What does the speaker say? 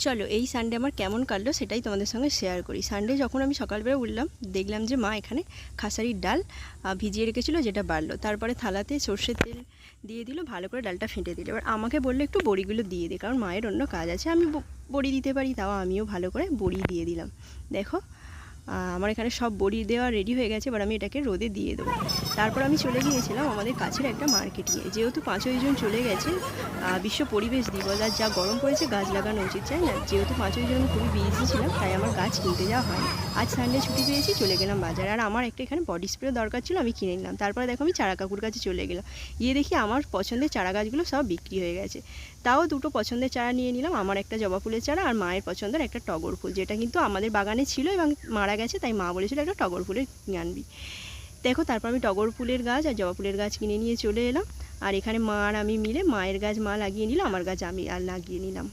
চলো এই সানডে আমার কেমন কাটলো সেটাই তোমাদের সঙ্গে শেয়ার করি। সানডে যখন আমি সকালবেলা উঠলাম দেখলাম যে মা এখানে খাসারির ডাল ভিজিয়ে রেখেছিলো, যেটা বাড়লো। তারপরে থালাতে সর্ষের তেল দিয়ে দিল, ভালো করে ডালটা ফেটে দিল। এবার আমাকে বললো একটু বড়িগুলো দিয়ে দিই, কারণ মায়ের অন্য কাজ আছে, আমি বড়ি দিতে পারি, তাও আমিও ভালো করে বড়ি দিয়ে দিলাম। দেখো আমার এখানে সব বড়ি দেওয়া রেডি হয়ে গেছে। এবার আমি এটাকে রোদে দিয়ে দেবো। তারপর আমি চলে গিয়েছিলাম আমাদের কাছের একটা মার্কেটে। যেহেতু 5-6 জন চলে গেছে, বিশ্ব পরিবেশ দিবস, আর যা গরম পড়েছে গাছ লাগানো উচিত, চাই না? যেহেতু 5-6 জন আমি খুবই বিজি ছিলাম, তাই আমার গাছ কিনতে যাওয়া হয়। আজ সানডে ছুটি পেয়েছি, চলে গেলাম বাজারে। আর আমার একটা এখানে বডি স্প্রে দরকার ছিল, আমি কিনে নিলাম। তারপরে দেখো আমি চারা কাকুর কাছে চলে গেলাম, গিয়ে দেখি আমার পছন্দের চারা গাছগুলো সব বিক্রি হয়ে গেছে। তাও দুটো পছন্দের চারা নিয়ে নিলাম, আমার একটা জবা ফুলের চারা আর মায়ের পছন্দের একটা টগর ফুল, যেটা কিন্তু আমাদের বাগানে ছিল এবং মারা গেছে, তাই মা বলেছিল একটা টগর ফুলের আনবি। দেখো তারপর আমি টগর ফুলের গাছ আর জবা ফুলের গাছ কিনে নিয়ে চলে এলাম। আর এখানে মা আর আমি মিলে মায়ের গাছ মা লাগিয়ে নিল, আমার গাছ আমি আর লাগিয়ে নিলাম।